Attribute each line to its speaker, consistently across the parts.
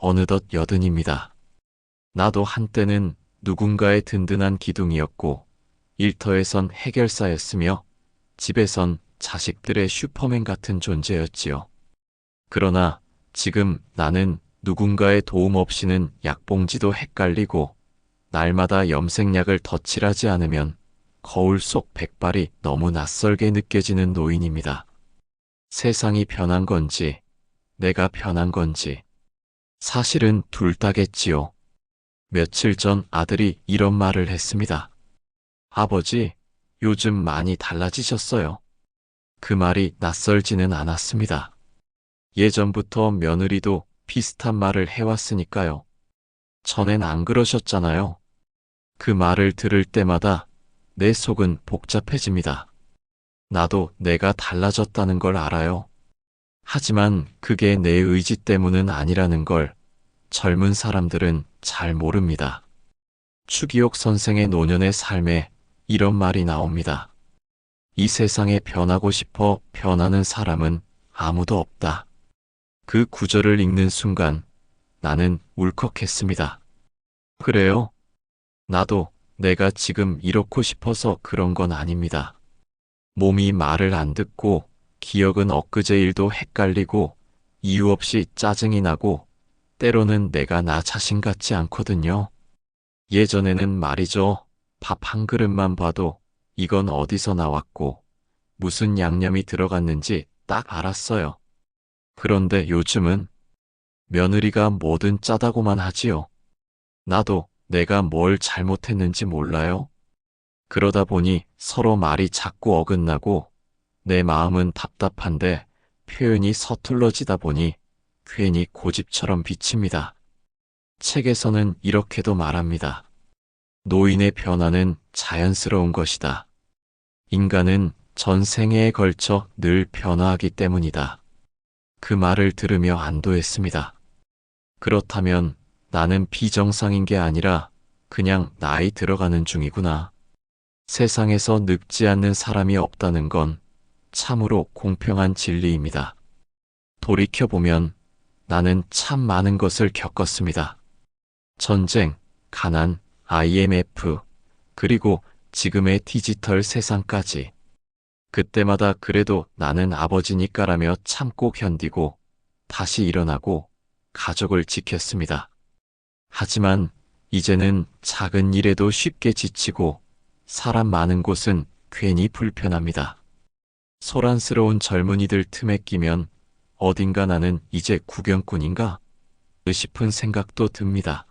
Speaker 1: 어느덧 80입니다. 나도 한때는 누군가의 든든한 기둥이었고 일터에선 해결사였으며 집에선 자식들의 슈퍼맨 같은 존재였지요. 그러나 지금 나는 누군가의 도움 없이는 약봉지도 헷갈리고 날마다 염색약을 덧칠하지 않으면 거울 속 백발이 너무 낯설게 느껴지는 노인입니다. 세상이 변한 건지 내가 변한 건지 사실은 둘 다겠지요. 며칠 전 아들이 이런 말을 했습니다. 아버지, 요즘 많이 달라지셨어요. 그 말이 낯설지는 않았습니다. 예전부터 며느리도 비슷한 말을 해왔으니까요. 전엔 안 그러셨잖아요. 그 말을 들을 때마다 내 속은 복잡해집니다. 나도 내가 달라졌다는 걸 알아요. 하지만 그게 내 의지 때문은 아니라는 걸 젊은 사람들은 잘 모릅니다. 추기옥 선생의 노년의 삶에 이런 말이 나옵니다. 이 세상에 변하고 싶어 변하는 사람은 아무도 없다. 그 구절을 읽는 순간 나는 울컥했습니다. 그래요? 나도 내가 지금 이렇고 싶어서 그런 건 아닙니다. 몸이 말을 안 듣고 기억은 엊그제 일도 헷갈리고 이유 없이 짜증이 나고 때로는 내가 나 자신 같지 않거든요. 예전에는 말이죠. 밥 한 그릇만 봐도 이건 어디서 나왔고 무슨 양념이 들어갔는지 딱 알았어요. 그런데 요즘은 며느리가 뭐든 짜다고만 하지요. 나도 내가 뭘 잘못했는지 몰라요. 그러다 보니 서로 말이 자꾸 어긋나고 내 마음은 답답한데 표현이 서툴러지다 보니 괜히 고집처럼 비칩니다. 책에서는 이렇게도 말합니다. 노인의 변화는 자연스러운 것이다. 인간은 전 생애에 걸쳐 늘 변화하기 때문이다. 그 말을 들으며 안도했습니다. 그렇다면 나는 비정상인 게 아니라 그냥 나이 들어가는 중이구나. 세상에서 늙지 않는 사람이 없다는 건 참으로 공평한 진리입니다. 돌이켜보면 나는 참 많은 것을 겪었습니다. 전쟁, 가난, IMF, 그리고 지금의 디지털 세상까지. 그때마다 그래도 나는 아버지니까라며 참고 견디고 다시 일어나고 가족을 지켰습니다. 하지만 이제는 작은 일에도 쉽게 지치고 사람 많은 곳은 괜히 불편합니다. 소란스러운 젊은이들 틈에 끼면 어딘가 나는 이제 구경꾼인가? 싶은 생각도 듭니다.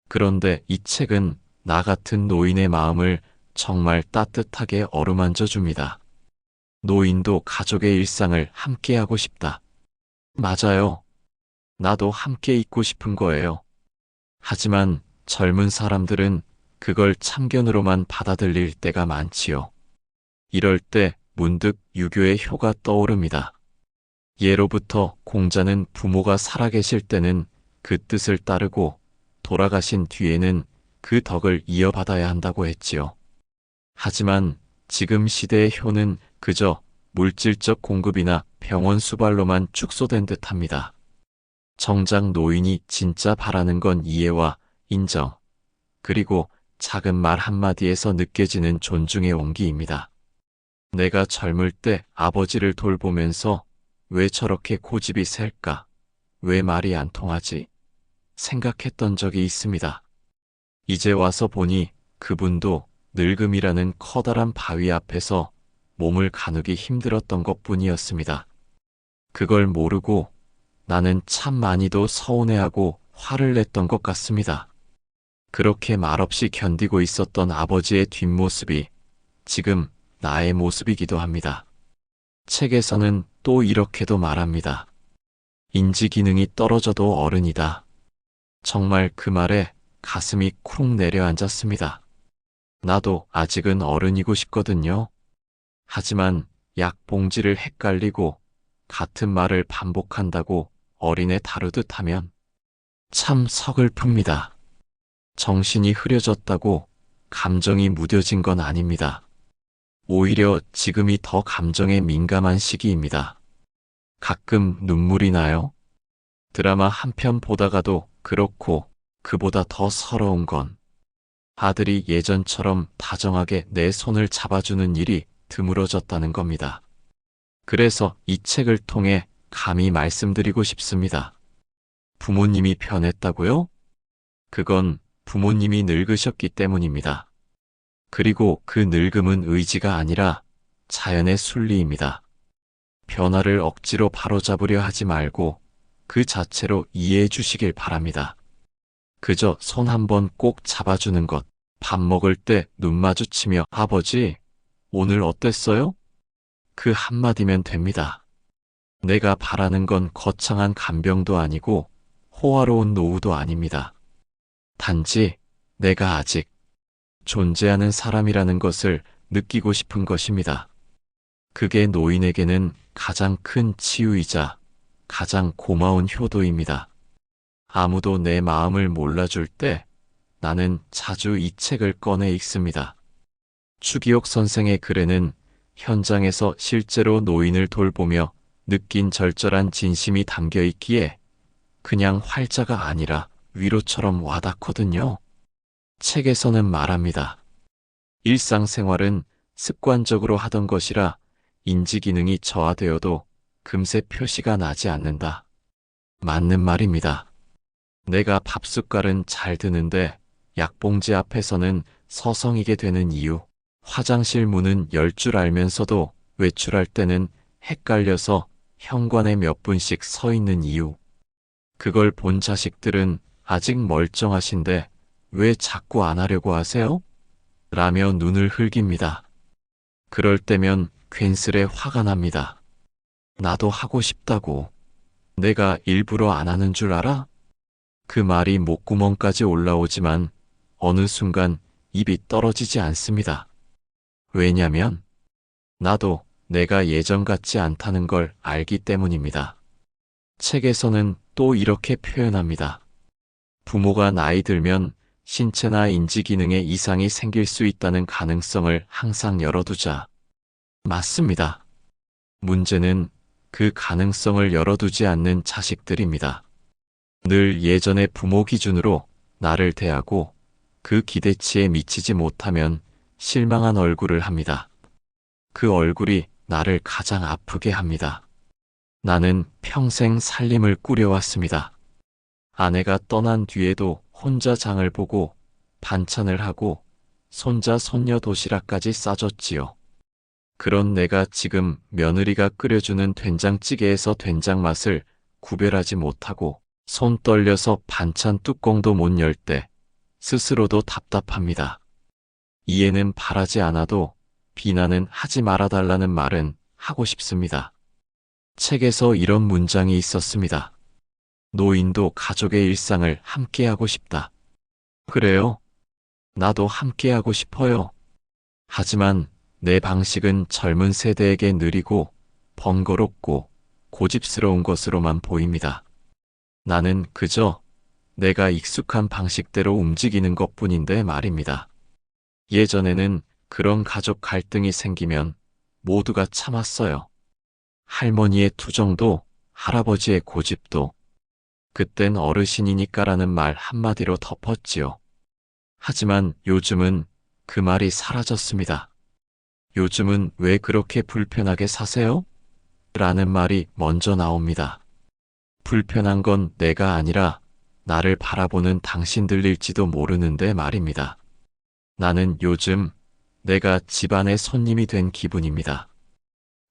Speaker 1: 그런데 이 책은 나 같은 노인의 마음을 정말 따뜻하게 어루만져 줍니다. 노인도 가족의 일상을 함께하고 싶다. 맞아요. 나도 함께 있고 싶은 거예요. 하지만 젊은 사람들은 그걸 참견으로만 받아들일 때가 많지요. 이럴 때 문득 유교의 효가 떠오릅니다. 예로부터 공자는 부모가 살아계실 때는 그 뜻을 따르고 돌아가신 뒤에는 그 덕을 이어받아야 한다고 했지요. 하지만 지금 시대의 효는 그저 물질적 공급이나 병원 수발로만 축소된 듯합니다. 정작 노인이 진짜 바라는 건 이해와 인정, 그리고 작은 말 한마디에서 느껴지는 존중의 온기입니다. 내가 젊을 때 아버지를 돌보면서 왜 저렇게 고집이 셀까? 왜 말이 안 통하지? 생각했던 적이 있습니다. 이제 와서 보니 그분도 늙음이라는 커다란 바위 앞에서 몸을 가누기 힘들었던 것뿐이었습니다. 그걸 모르고 나는 참 많이도 서운해하고 화를 냈던 것 같습니다. 그렇게 말없이 견디고 있었던 아버지의 뒷모습이 지금 나의 모습이기도 합니다. 책에서는 또 이렇게도 말합니다. 인지 기능이 떨어져도 어른이다. 정말 그 말에 가슴이 쿵 내려앉았습니다. 나도 아직은 어른이고 싶거든요. 하지만 약 봉지를 헷갈리고 같은 말을 반복한다고 어린애 다루듯 하면 참 서글픕니다. 정신이 흐려졌다고 감정이 무뎌진 건 아닙니다. 오히려 지금이 더 감정에 민감한 시기입니다. 가끔 눈물이 나요. 드라마 한 편 보다가도 그렇고 그보다 더 서러운 건 아들이 예전처럼 다정하게 내 손을 잡아주는 일이 드물어졌다는 겁니다. 그래서 이 책을 통해 감히 말씀드리고 싶습니다. 부모님이 변했다고요? 그건 부모님이 늙으셨기 때문입니다. 그리고 그 늙음은 의지가 아니라 자연의 순리입니다. 변화를 억지로 바로잡으려 하지 말고 그 자체로 이해해 주시길 바랍니다. 그저 손 한번 꼭 잡아주는 것, 밥 먹을 때 눈 마주치며 아버지, 오늘 어땠어요? 그 한마디면 됩니다. 내가 바라는 건 거창한 간병도 아니고 호화로운 노후도 아닙니다. 단지 내가 아직 존재하는 사람이라는 것을 느끼고 싶은 것입니다. 그게 노인에게는 가장 큰 치유이자 가장 고마운 효도입니다. 아무도 내 마음을 몰라줄 때 나는 자주 이 책을 꺼내 읽습니다. 추기옥 선생의 글에는 현장에서 실제로 노인을 돌보며 느낀 절절한 진심이 담겨 있기에 그냥 활자가 아니라 위로처럼 와닿거든요. 책에서는 말합니다. 일상생활은 습관적으로 하던 것이라 인지기능이 저하되어도 금세 표시가 나지 않는다. 맞는 말입니다. 내가 밥숟갈은 잘 드는데 약봉지 앞에서는 서성이게 되는 이유, 화장실 문은 열 줄 알면서도 외출할 때는 헷갈려서 현관에 몇 분씩 서 있는 이유, 그걸 본 자식들은 아직 멀쩡하신데 왜 자꾸 안 하려고 하세요? 라며 눈을 흘깁니다. 그럴 때면 괜스레 화가 납니다. 나도 하고 싶다고. 내가 일부러 안 하는 줄 알아? 그 말이 목구멍까지 올라오지만 어느 순간 입이 떨어지지 않습니다. 왜냐면 나도 내가 예전 같지 않다는 걸 알기 때문입니다. 책에서는 또 이렇게 표현합니다. 부모가 나이 들면 신체나 인지 기능에 이상이 생길 수 있다는 가능성을 항상 열어두자. 맞습니다. 문제는 그 가능성을 열어두지 않는 자식들입니다. 늘 예전의 부모 기준으로 나를 대하고 그 기대치에 미치지 못하면 실망한 얼굴을 합니다. 그 얼굴이 나를 가장 아프게 합니다. 나는 평생 살림을 꾸려왔습니다. 아내가 떠난 뒤에도 혼자 장을 보고 반찬을 하고 손자 손녀 도시락까지 싸줬지요. 그런 내가 지금 며느리가 끓여주는 된장찌개에서 된장 맛을 구별하지 못하고 손 떨려서 반찬 뚜껑도 못 열 때 스스로도 답답합니다. 이해는 바라지 않아도 비난은 하지 말아달라는 말은 하고 싶습니다. 책에서 이런 문장이 있었습니다. 노인도 가족의 일상을 함께하고 싶다. 그래요? 나도 함께하고 싶어요. 하지만 내 방식은 젊은 세대에게 느리고 번거롭고 고집스러운 것으로만 보입니다. 나는 그저 내가 익숙한 방식대로 움직이는 것뿐인데 말입니다. 예전에는 그런 가족 갈등이 생기면 모두가 참았어요. 할머니의 투정도 할아버지의 고집도 그땐 어르신이니까라는 말 한마디로 덮었지요. 하지만 요즘은 그 말이 사라졌습니다. 요즘은 왜 그렇게 불편하게 사세요? 라는 말이 먼저 나옵니다. 불편한 건 내가 아니라 나를 바라보는 당신들일지도 모르는데 말입니다. 나는 요즘 내가 집안의 손님이 된 기분입니다.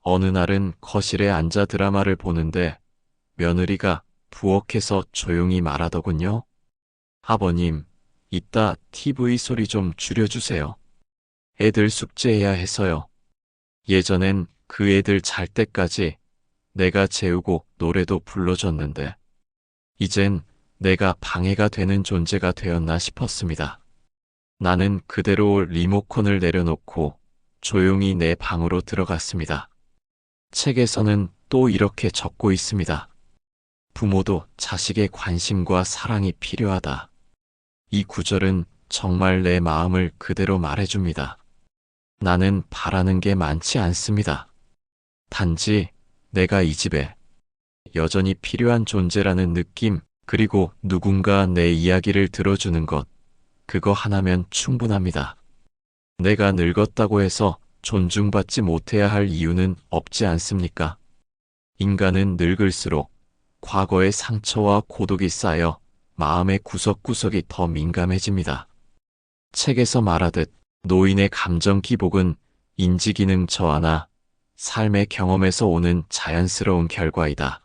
Speaker 1: 어느 날은 거실에 앉아 드라마를 보는데 며느리가 부엌에서 조용히 말하더군요. 아버님, 이따 TV 소리 좀 줄여주세요. 애들 숙제해야 해서요. 예전엔 그 애들 잘 때까지 내가 재우고 노래도 불러줬는데 이젠 내가 방해가 되는 존재가 되었나 싶었습니다. 나는 그대로 리모컨을 내려놓고 조용히 내 방으로 들어갔습니다. 책에서는 또 이렇게 적고 있습니다. 부모도 자식의 관심과 사랑이 필요하다. 이 구절은 정말 내 마음을 그대로 말해줍니다. 나는 바라는 게 많지 않습니다. 단지 내가 이 집에 여전히 필요한 존재라는 느낌, 그리고 누군가 내 이야기를 들어주는 것, 그거 하나면 충분합니다. 내가 늙었다고 해서 존중받지 못해야 할 이유는 없지 않습니까? 인간은 늙을수록 과거의 상처와 고독이 쌓여 마음의 구석구석이 더 민감해집니다. 책에서 말하듯 노인의 감정 기복은 인지기능 저하나 삶의 경험에서 오는 자연스러운 결과이다.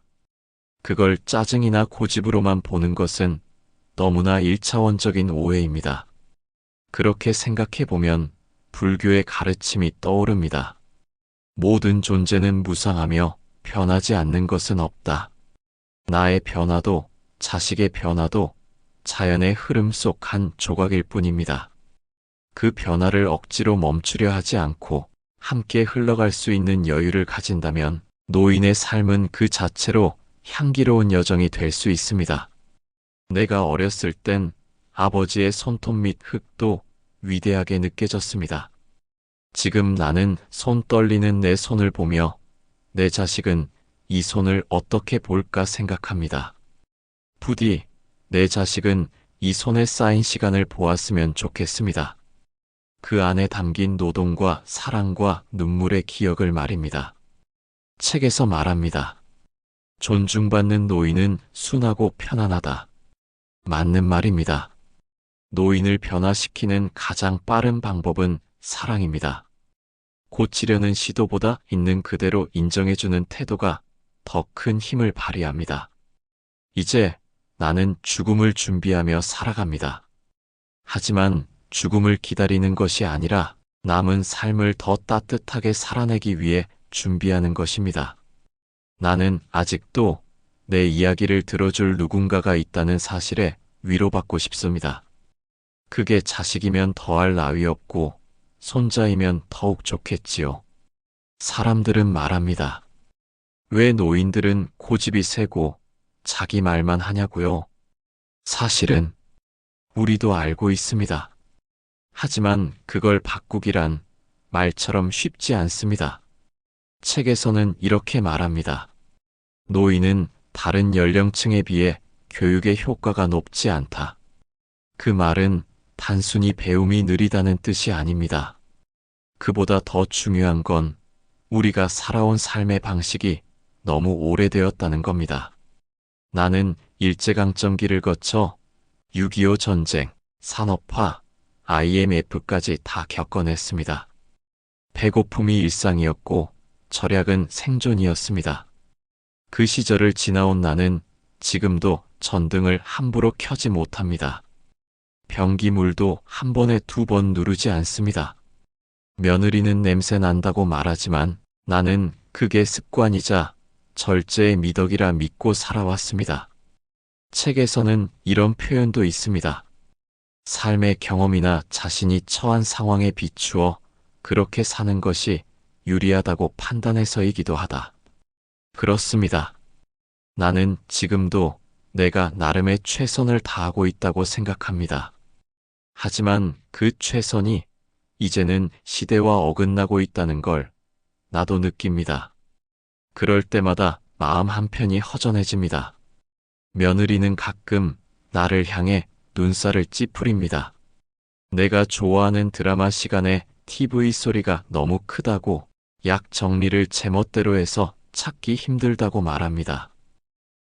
Speaker 1: 그걸 짜증이나 고집으로만 보는 것은 너무나 일차원적인 오해입니다. 그렇게 생각해보면 불교의 가르침이 떠오릅니다. 모든 존재는 무상하며 변하지 않는 것은 없다. 나의 변화도 자식의 변화도 자연의 흐름 속 한 조각일 뿐입니다. 그 변화를 억지로 멈추려 하지 않고 함께 흘러갈 수 있는 여유를 가진다면 노인의 삶은 그 자체로 향기로운 여정이 될 수 있습니다. 내가 어렸을 땐 아버지의 손톱 및 흙도 위대하게 느껴졌습니다. 지금 나는 손 떨리는 내 손을 보며 내 자식은 이 손을 어떻게 볼까 생각합니다. 부디 내 자식은 이 손에 쌓인 시간을 보았으면 좋겠습니다. 그 안에 담긴 노동과 사랑과 눈물의 기억을 말입니다. 책에서 말합니다. 존중받는 노인은 순하고 편안하다. 맞는 말입니다. 노인을 변화시키는 가장 빠른 방법은 사랑입니다. 고치려는 시도보다 있는 그대로 인정해주는 태도가 더 큰 힘을 발휘합니다. 이제 나는 죽음을 준비하며 살아갑니다. 하지만 죽음을 기다리는 것이 아니라 남은 삶을 더 따뜻하게 살아내기 위해 준비하는 것입니다. 나는 아직도 내 이야기를 들어줄 누군가가 있다는 사실에 위로받고 싶습니다. 그게 자식이면 더할 나위 없고 손자이면 더욱 좋겠지요. 사람들은 말합니다. 왜 노인들은 고집이 세고 자기 말만 하냐고요? 사실은 우리도 알고 있습니다. 하지만 그걸 바꾸기란 말처럼 쉽지 않습니다. 책에서는 이렇게 말합니다. 노인은 다른 연령층에 비해 교육의 효과가 높지 않다. 그 말은 단순히 배움이 느리다는 뜻이 아닙니다. 그보다 더 중요한 건 우리가 살아온 삶의 방식이 너무 오래되었다는 겁니다. 나는 일제강점기를 거쳐 6.25 전쟁, 산업화, IMF까지 다 겪어냈습니다. 배고픔이 일상이었고 절약은 생존이었습니다. 그 시절을 지나온 나는 지금도 전등을 함부로 켜지 못합니다. 변기물도 한 번에 2번 누르지 않습니다. 며느리는 냄새 난다고 말하지만 나는 그게 습관이자 절제의 미덕이라 믿고 살아왔습니다. 책에서는 이런 표현도 있습니다. 삶의 경험이나 자신이 처한 상황에 비추어 그렇게 사는 것이 유리하다고 판단해서이기도 하다. 그렇습니다. 나는 지금도 내가 나름의 최선을 다하고 있다고 생각합니다. 하지만 그 최선이 이제는 시대와 어긋나고 있다는 걸 나도 느낍니다. 그럴 때마다 마음 한편이 허전해집니다. 며느리는 가끔 나를 향해 눈살을 찌푸립니다. 내가 좋아하는 드라마 시간에 TV 소리가 너무 크다고 약 정리를 제멋대로 해서 찾기 힘들다고 말합니다.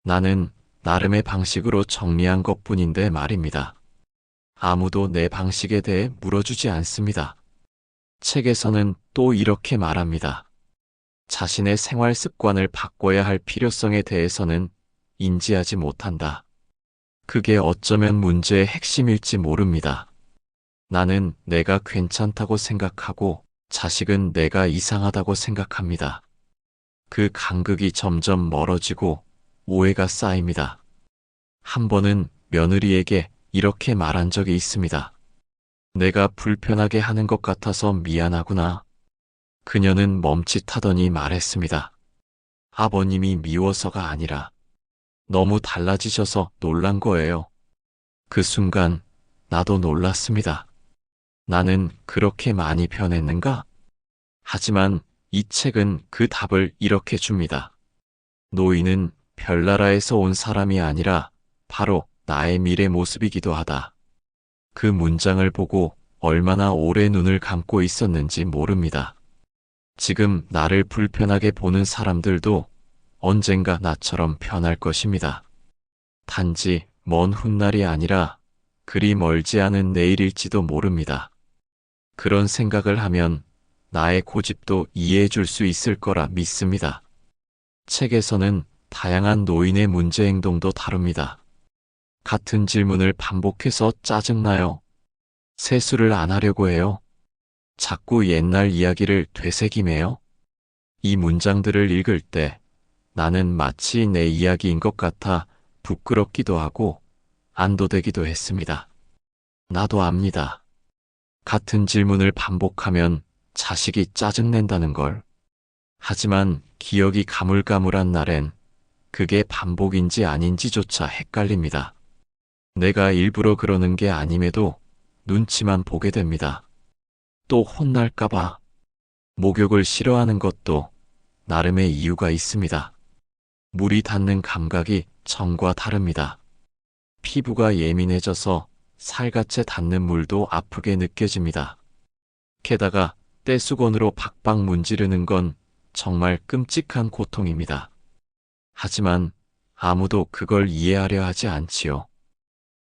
Speaker 1: 나는 나름의 방식으로 정리한 것뿐인데 말입니다. 아무도 내 방식에 대해 물어주지 않습니다. 책에서는 또 이렇게 말합니다. 자신의 생활 습관을 바꿔야 할 필요성에 대해서는 인지하지 못한다. 그게 어쩌면 문제의 핵심일지 모릅니다. 나는 내가 괜찮다고 생각하고 자식은 내가 이상하다고 생각합니다. 그 간극이 점점 멀어지고 오해가 쌓입니다. 한 번은 며느리에게 이렇게 말한 적이 있습니다. 내가 불편하게 하는 것 같아서 미안하구나. 그녀는 멈칫하더니 말했습니다. 아버님이 미워서가 아니라 너무 달라지셔서 놀란 거예요. 그 순간 나도 놀랐습니다. 나는 그렇게 많이 변했는가? 하지만 이 책은 그 답을 이렇게 줍니다. 노인은 별나라에서 온 사람이 아니라 바로 나의 미래 모습이기도 하다. 그 문장을 보고 얼마나 오래 눈을 감고 있었는지 모릅니다. 지금 나를 불편하게 보는 사람들도 언젠가 나처럼 변할 것입니다. 단지 먼 훗날이 아니라 그리 멀지 않은 내일일지도 모릅니다. 그런 생각을 하면 나의 고집도 이해해 줄 수 있을 거라 믿습니다. 책에서는 다양한 노인의 문제 행동도 다룹니다. 같은 질문을 반복해서 짜증나요. 세수를 안 하려고 해요. 자꾸 옛날 이야기를 되새김해요. 이 문장들을 읽을 때 나는 마치 내 이야기인 것 같아 부끄럽기도 하고 안도되기도 했습니다. 나도 압니다. 같은 질문을 반복하면 자식이 짜증낸다는 걸. 하지만 기억이 가물가물한 날엔 그게 반복인지 아닌지조차 헷갈립니다. 내가 일부러 그러는 게 아님에도 눈치만 보게 됩니다. 또 혼날까봐. 목욕을 싫어하는 것도 나름의 이유가 있습니다. 물이 닿는 감각이 전과 다릅니다. 피부가 예민해져서 살갗에 닿는 물도 아프게 느껴집니다. 게다가 떼수건으로 박박 문지르는 건 정말 끔찍한 고통입니다. 하지만 아무도 그걸 이해하려 하지 않지요.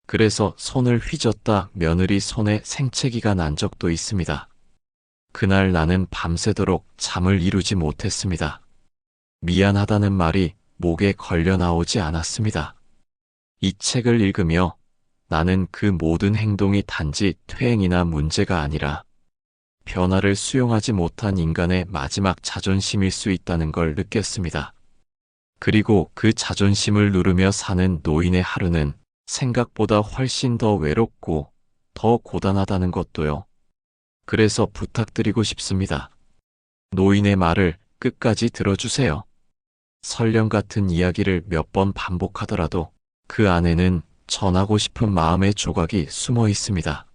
Speaker 1: 그래서 손을 휘젓다 며느리 손에 생채기가 난 적도 있습니다. 그날 나는 밤새도록 잠을 이루지 못했습니다. 미안하다는 말이 목에 걸려 나오지 않았습니다. 이 책을 읽으며 나는 그 모든 행동이 단지 퇴행이나 문제가 아니라 변화를 수용하지 못한 인간의 마지막 자존심일 수 있다는 걸 느꼈습니다. 그리고 그 자존심을 누르며 사는 노인의 하루는 생각보다 훨씬 더 외롭고 더 고단하다는 것도요. 그래서 부탁드리고 싶습니다. 노인의 말을 끝까지 들어주세요. 설령 같은 이야기를 몇 번 반복하더라도 그 안에는 전하고 싶은 마음의 조각이 숨어 있습니다.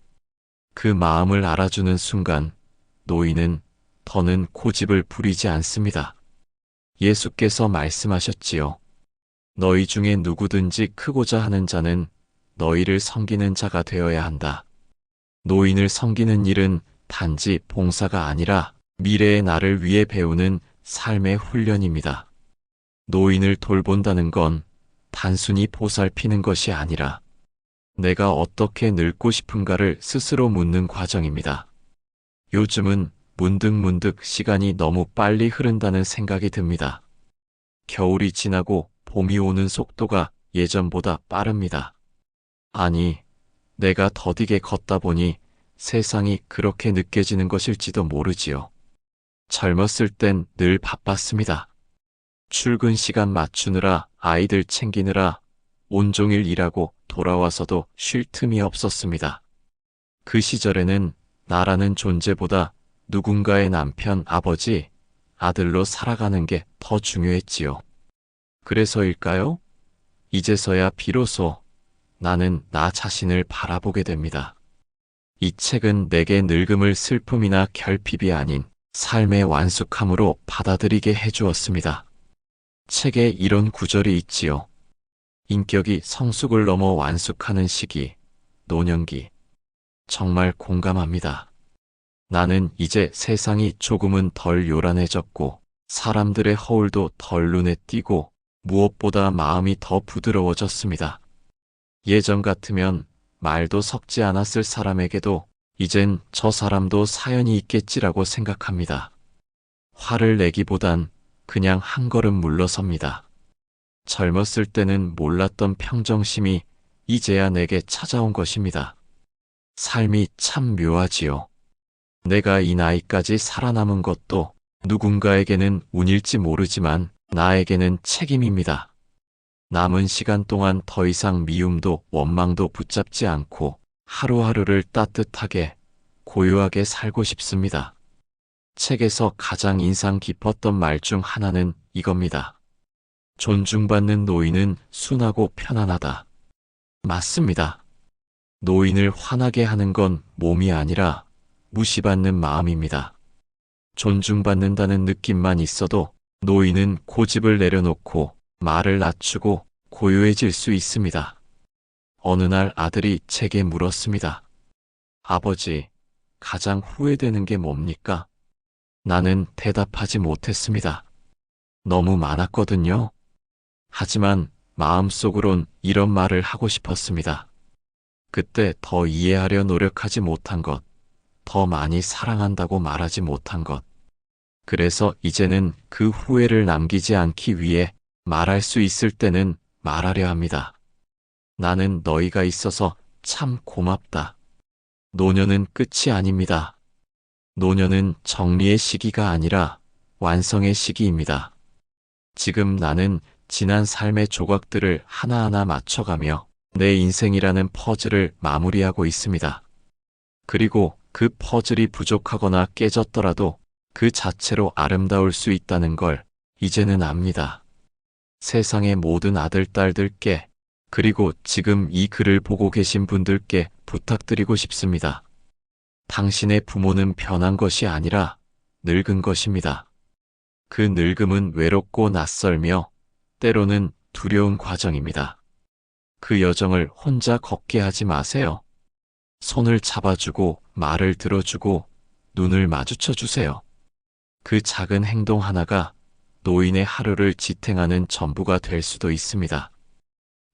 Speaker 1: 그 마음을 알아주는 순간 노인은 더는 고집을 부리지 않습니다. 예수께서 말씀하셨지요. 너희 중에 누구든지 크고자 하는 자는 너희를 섬기는 자가 되어야 한다. 노인을 섬기는 일은 단지 봉사가 아니라 미래의 나를 위해 배우는 삶의 훈련입니다. 노인을 돌본다는 건 단순히 보살피는 것이 아니라 내가 어떻게 늙고 싶은가를 스스로 묻는 과정입니다. 요즘은 문득문득 시간이 너무 빨리 흐른다는 생각이 듭니다. 겨울이 지나고 봄이 오는 속도가 예전보다 빠릅니다. 아니, 내가 더디게 걷다 보니 세상이 그렇게 느껴지는 것일지도 모르지요. 젊었을 땐 늘 바빴습니다. 출근 시간 맞추느라 아이들 챙기느라 온종일 일하고 돌아와서도 쉴 틈이 없었습니다. 그 시절에는 나라는 존재보다 누군가의 남편, 아버지, 아들로 살아가는 게 더 중요했지요. 그래서일까요? 이제서야 비로소 나는 나 자신을 바라보게 됩니다. 이 책은 내게 늙음을 슬픔이나 결핍이 아닌 삶의 완숙함으로 받아들이게 해주었습니다. 책에 이런 구절이 있지요. 인격이 성숙을 넘어 완숙하는 시기, 노년기. 정말 공감합니다. 나는 이제 세상이 조금은 덜 요란해졌고 사람들의 허울도 덜 눈에 띄고 무엇보다 마음이 더 부드러워졌습니다. 예전 같으면 말도 섞지 않았을 사람에게도 이젠 저 사람도 사연이 있겠지라고 생각합니다. 화를 내기보단 그냥 한 걸음 물러섭니다. 젊었을 때는 몰랐던 평정심이 이제야 내게 찾아온 것입니다. 삶이 참 묘하지요. 내가 이 나이까지 살아남은 것도 누군가에게는 운일지 모르지만 나에게는 책임입니다. 남은 시간 동안 더 이상 미움도 원망도 붙잡지 않고 하루하루를 따뜻하게 고요하게 살고 싶습니다. 책에서 가장 인상 깊었던 말 중 하나는 이겁니다. 존중받는 노인은 순하고 편안하다. 맞습니다. 노인을 화나게 하는 건 몸이 아니라 무시받는 마음입니다. 존중받는다는 느낌만 있어도 노인은 고집을 내려놓고 말을 낮추고 고요해질 수 있습니다. 어느 날 아들이 제게 물었습니다. 아버지, 가장 후회되는 게 뭡니까? 나는 대답하지 못했습니다. 너무 많았거든요. 하지만 마음속으론 이런 말을 하고 싶었습니다. 그때 더 이해하려 노력하지 못한 것, 더 많이 사랑한다고 말하지 못한 것. 그래서 이제는 그 후회를 남기지 않기 위해 말할 수 있을 때는 말하려 합니다. 나는 너희가 있어서 참 고맙다. 노년은 끝이 아닙니다. 노년은 정리의 시기가 아니라 완성의 시기입니다. 지금 나는 지난 삶의 조각들을 하나하나 맞춰가며 내 인생이라는 퍼즐을 마무리하고 있습니다. 그리고 그 퍼즐이 부족하거나 깨졌더라도 그 자체로 아름다울 수 있다는 걸 이제는 압니다. 세상의 모든 아들, 딸들께, 그리고 지금 이 글을 보고 계신 분들께 부탁드리고 싶습니다. 당신의 부모는 변한 것이 아니라 늙은 것입니다. 그 늙음은 외롭고 낯설며 때로는 두려운 과정입니다. 그 여정을 혼자 걷게 하지 마세요. 손을 잡아주고 말을 들어주고 눈을 마주쳐 주세요. 그 작은 행동 하나가 노인의 하루를 지탱하는 전부가 될 수도 있습니다.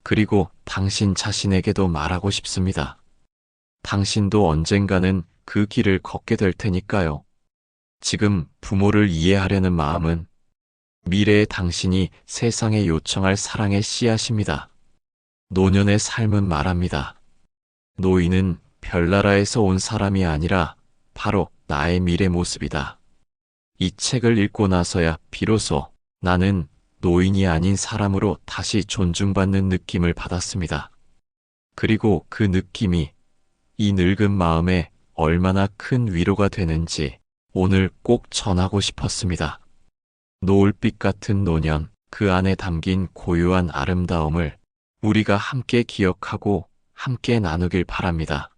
Speaker 1: 그리고 당신 자신에게도 말하고 싶습니다. 당신도 언젠가는 그 길을 걷게 될 테니까요. 지금 부모를 이해하려는 마음은 미래의 당신이 세상에 요청할 사랑의 씨앗입니다. 노년의 삶은 말합니다. 노인은 별나라에서 온 사람이 아니라 바로 나의 미래 모습이다. 이 책을 읽고 나서야 비로소 나는 노인이 아닌 사람으로 다시 존중받는 느낌을 받았습니다. 그리고 그 느낌이 이 늙은 마음에 얼마나 큰 위로가 되는지 오늘 꼭 전하고 싶었습니다. 노을빛 같은 노년, 그 안에 담긴 고요한 아름다움을 우리가 함께 기억하고 함께 나누길 바랍니다.